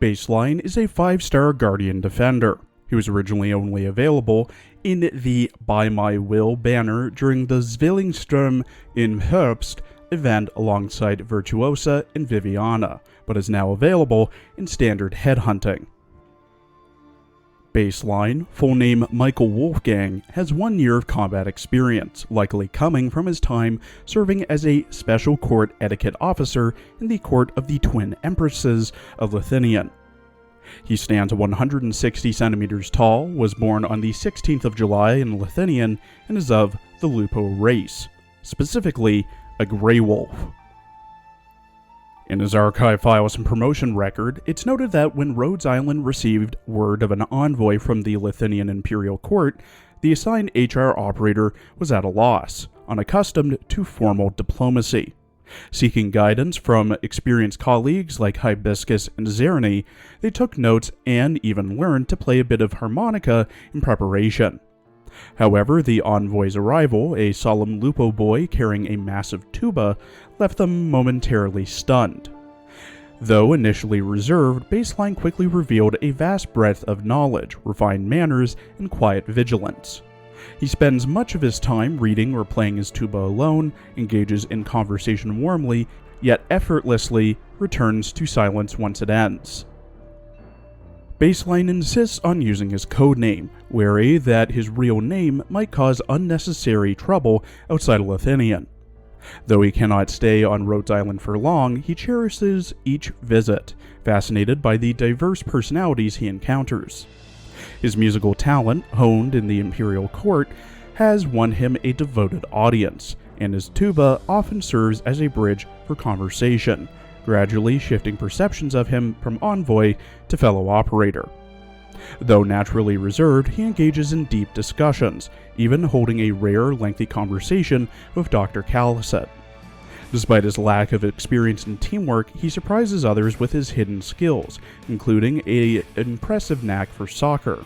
Bassline is a 5-star Guardian Defender. He was originally only available in the By My Will banner during the Zwillingssturm im Herbst event alongside Virtuosa and Viviana, but is now available in standard headhunting. Bassline, full name Michael Wolfgang, has 1 year of combat experience, likely coming from his time serving as a special court etiquette officer in the court of the Twin Empresses of Lithuanian. He stands 160 centimeters tall, was born on the 16th of July in Lithuanian, and is of the Lupo race, specifically a Grey Wolf. In his archive files and promotion record, it's noted that when Rhodes Island received word of an envoy from the Lithuanian Imperial Court, the assigned HR operator was at a loss, unaccustomed to formal diplomacy. Seeking guidance from experienced colleagues like Hibiscus and Zerny, they took notes and even learned to play a bit of harmonica in preparation. However, the envoy's arrival, a solemn Lupo boy carrying a massive tuba, left them momentarily stunned. Though initially reserved, Bassline quickly revealed a vast breadth of knowledge, refined manners, and quiet vigilance. He spends much of his time reading or playing his tuba alone, engages in conversation warmly, yet effortlessly returns to silence once it ends. Bassline insists on using his codename, wary that his real name might cause unnecessary trouble outside of Lithuanian. Though he cannot stay on Rhodes Island for long, he cherishes each visit, fascinated by the diverse personalities he encounters. His musical talent, honed in the Imperial Court, has won him a devoted audience, and his tuba often serves as a bridge for conversation, gradually shifting perceptions of him from envoy to fellow operator. Though naturally reserved, he engages in deep discussions, even holding a rare, lengthy conversation with Dr. Calisset. Despite his lack of experience in teamwork, he surprises others with his hidden skills, including an impressive knack for soccer,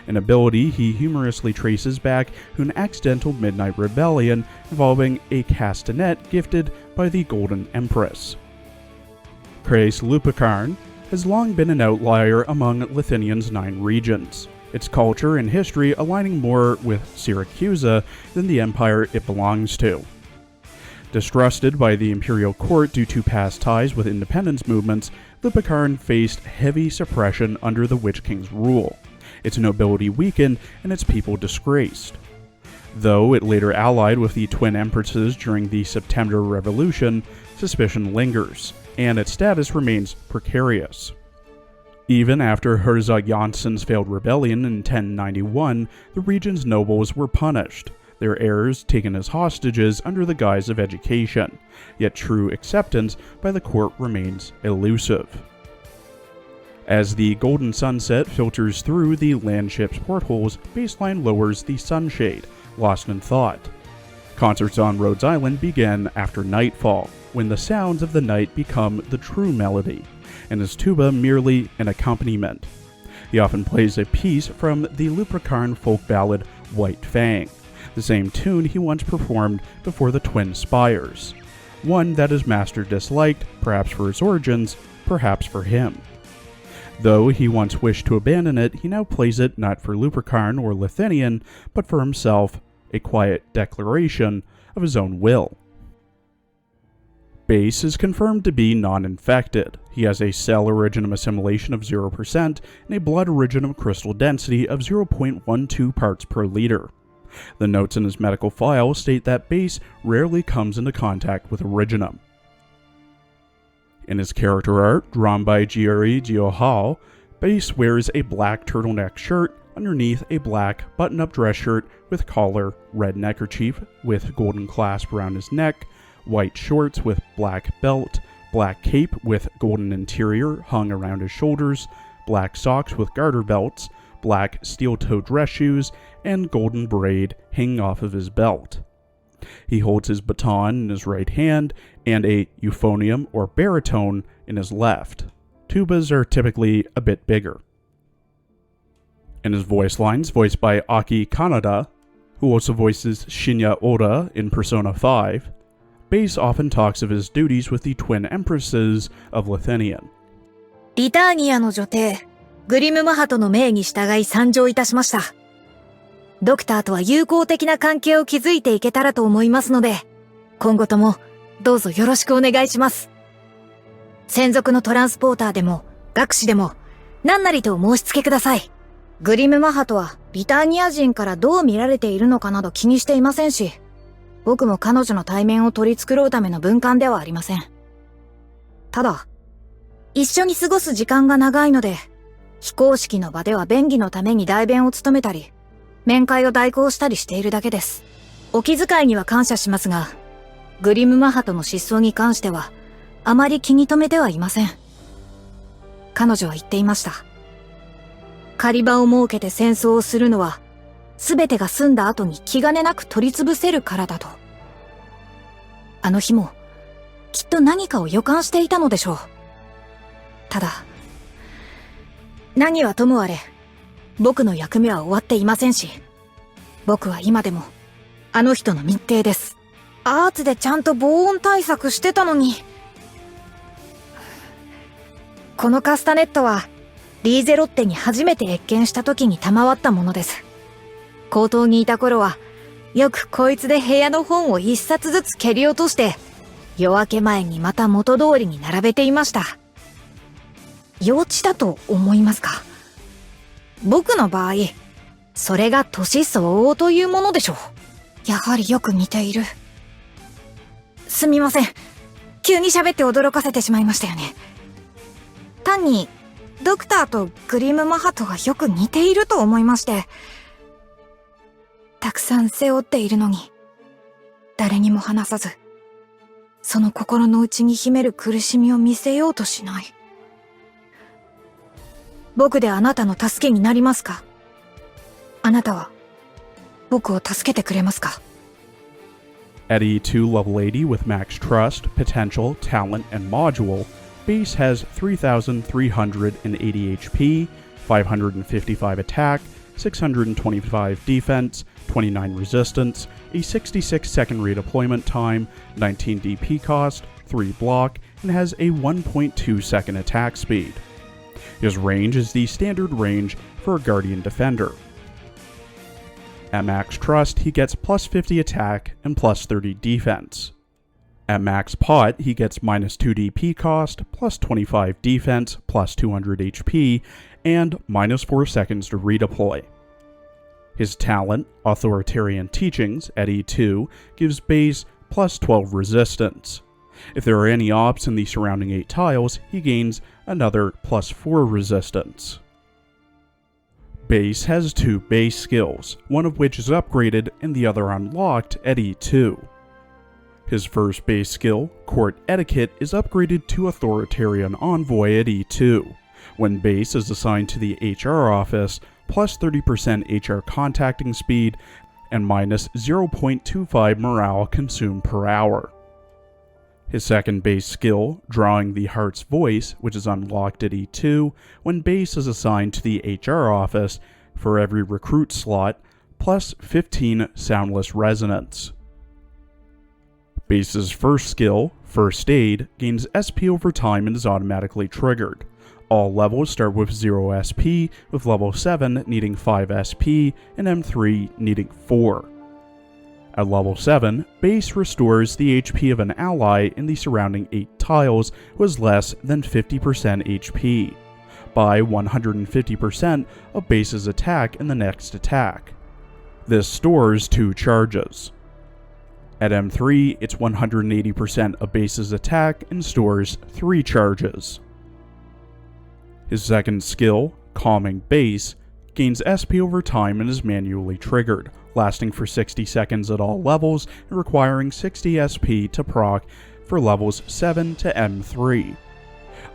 an ability he humorously traces back to an accidental midnight rebellion involving a castanet gifted by the Golden Empress. Kreis Lupikarn has long been an outlier among Lithuanian's 9 regions, its culture and history aligning more with Syracusa than the empire it belongs to. Distrusted by the Imperial Court due to past ties with independence movements, Lupikarn faced heavy suppression under the Witch King's rule, its nobility weakened and its people disgraced. Though it later allied with the Twin Empresses during the September Revolution, suspicion lingers, and its status remains precarious. Even after Herzog Janssen's failed rebellion in 1091, the region's nobles were punished, their heirs taken as hostages under the guise of education, yet true acceptance by the court remains elusive. As the golden sunset filters through the landship's portholes, Bassline lowers the sunshade, lost in thought. Concerts on Rhodes Island begin after nightfall, when the sounds of the night become the true melody, and his tuba merely an accompaniment. He often plays a piece from the Lupikarn folk ballad White Fang, the same tune he once performed before the Twin Spires, one that his master disliked, perhaps for its origins, perhaps for him. Though he once wished to abandon it, he now plays it not for Lupikarn or Lithuanian, but for himself, a quiet declaration of his own will. Bass is confirmed to be non-infected. He has a cell originum assimilation of 0% and a blood originum crystal density of 0.12 parts per liter. The notes in his medical file state that Bass rarely comes into contact with originum. In his character art, drawn by Giori Giohal, Bass wears a black turtleneck shirt underneath a black button-up dress shirt with collar, red neckerchief with golden clasp around his neck, white shorts with black belt, black cape with golden interior hung around his shoulders, black socks with garter belts, black steel-toed dress shoes, and golden braid hanging off of his belt. He holds his baton in his right hand and a euphonium or baritone in his left. Tubas are typically a bit bigger. In his voice lines, voiced by Aki Kanada, who also voices Shinya Oda in Persona 5, Bass often talks of his duties with the Twin Empresses of Lithuanian. リターニアの女帝、グリムマハトの命に従い参上いたしました。ドクターとは友好的な関係を築いていけたらと思いますので、今後ともどうぞよろしくお願いします。専属のトランスポーターでも、学士でも、何なりとお申し付けください。グリムマハトはリターニア人からどう見られているのかなど気にしていませんし、僕も彼女の対面を取り繕うための文官ではありません。ただ、一緒に過ごす時間が長いので、非公式の場では便宜のために代弁を務めたり、面会を代行したりしているだけです。お気遣いには感謝しますが、グリムマハトの失踪に関しては、あまり気に留めてはいません。彼女は言っていました。狩り場を設けて戦争をするのは、すべてが済んだ後に気兼ねなく取り潰せるからだと。あの日も、きっと何かを予感していたのでしょう。ただ、何はともあれ、僕の役目は終わっていませんし、僕は今でも、あの人の密偵です。アーツでちゃんと防音対策してたのに。このカスタネットは、リーゼロッテに初めて謁見した時に賜ったものです。高等にいた頃は、よくこいつで部屋の本を一冊ずつ蹴り落として、夜明け前にまた元通りに並べていました。幼稚だと思いますか？僕の場合、それが年相応というものでしょう。やはりよく似ている。すみません。急に喋って驚かせてしまいましたよね。単に、ドクターとグリムマハトがよく似ていると思いまして。たくさん背負っているのに、誰にも話さず、その心の内に秘める苦しみを見せようとしない。僕であなたの助けになりますか？あなたは、僕を助けてくれますか？ At E2 level 80 with max trust, potential, talent, and module, base has 3,380 HP, 555 attack, 625 defense, 29 resistance, a 66-second redeployment time, 19 DP cost, 3 block, and has a 1.2 second attack speed. His range is the standard range for a Guardian Defender. At max trust, he gets plus 50 attack and plus 30 defense. At max pot, he gets minus 2 DP cost, plus 25 defense, plus 200 HP, and minus 4 seconds to redeploy. His talent, Authoritarian Teachings, at E2, gives base plus 12 resistance. If there are any ops in the surrounding 8 tiles, he gains another plus 4 resistance. Base has 2 base skills, one of which is upgraded and the other unlocked at E2. His first base skill, Court Etiquette, is upgraded to Authoritarian Envoy at E2. When base is assigned to the HR office, plus 30% HR contacting speed, and minus 0.25 morale consumed per hour. His second base skill, Drawing the Heart's Voice, which is unlocked at E2, when base is assigned to the HR office, for every recruit slot, plus 15 Soundless Resonance. Base's first skill, First Aid, gains SP over time and is automatically triggered. All levels start with 0 SP, with level 7 needing 5 SP and M3 needing 4. At level 7, base restores the HP of an ally in the surrounding 8 tiles who has less than 50% HP, by 150% of base's attack in the next attack. This stores 2 charges. At M3, it's 180% of base's attack and stores 3 charges. His second skill, Calming Base, gains SP over time and is manually triggered, lasting for 60 seconds at all levels and requiring 60 SP to proc for levels 7 to M3.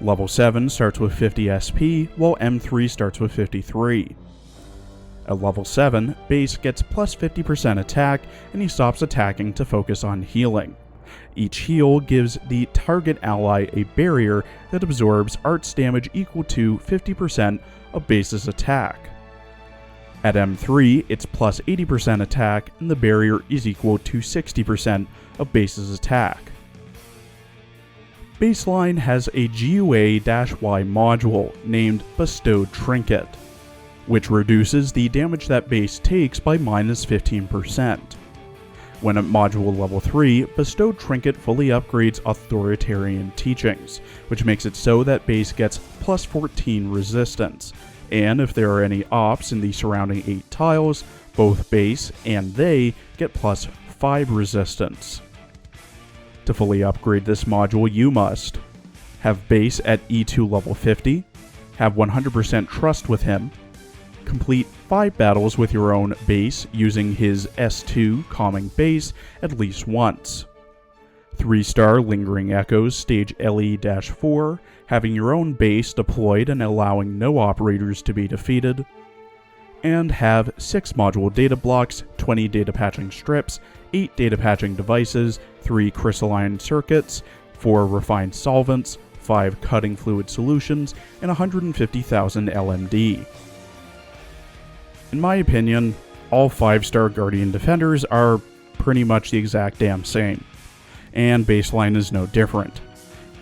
Level 7 starts with 50 SP, while M3 starts with 53. At level 7, base gets plus 50% attack, and he stops attacking to focus on healing. Each heal gives the target ally a barrier that absorbs arts damage equal to 50% of base's attack. At M3, it's plus 80% attack, and the barrier is equal to 60% of base's attack. Bassline has a GUA-Y module named Bestowed Trinket, which reduces the damage that base takes by minus 15%. When at module level 3, Bestowed Trinket fully upgrades Authoritarian Teachings, which makes it so that base gets plus 14 resistance, and if there are any ops in the surrounding 8 tiles, both base and they get plus 5 resistance. To fully upgrade this module, you must have base at E2 level 50, have 100% trust with him, complete 5 battles with your own base using his S2 calming base at least once, 3-star Lingering Echoes stage LE-4, having your own base deployed and allowing no operators to be defeated, and have 6 module data blocks, 20 data patching strips, 8 data patching devices, 3 crystalline circuits, 4 refined solvents, 5 cutting fluid solutions, and 150,000 LMD. In my opinion, all 5-star Guardian Defenders are pretty much the exact damn same, and Bassline is no different.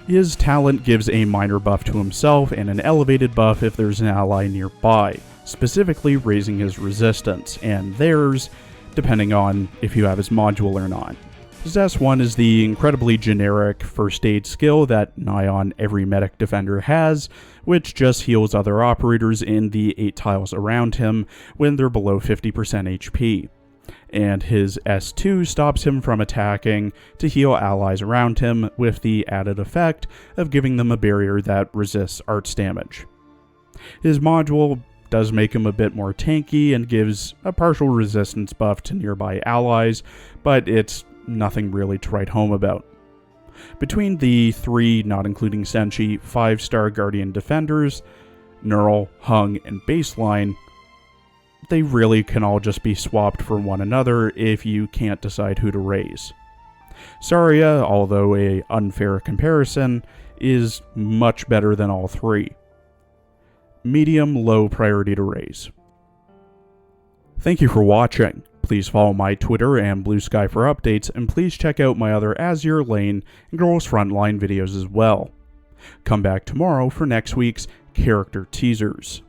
His talent gives a minor buff to himself and an elevated buff if there's an ally nearby, specifically raising his resistance, and theirs, depending on if you have his module or not. His S1 is the incredibly generic first aid skill that nigh on every medic defender has, which just heals other operators in the 8 tiles around him when they're below 50% HP. And his S2 stops him from attacking to heal allies around him with the added effect of giving them a barrier that resists arts damage. His module does make him a bit more tanky and gives a partial resistance buff to nearby allies, but it's nothing really to write home about. Between the 3, not including Senshi, 5-star Guardian Defenders, Neural, Hung, and Bassline, they really can all just be swapped for one another if you can't decide who to raise. Saria, although an unfair comparison, is much better than all 3. Medium-low priority to raise. Thank you for watching. Please follow my Twitter and Blue Sky for updates, and please check out my other Azure Lane and Girls Frontline videos as well. Come back tomorrow for next week's character teasers.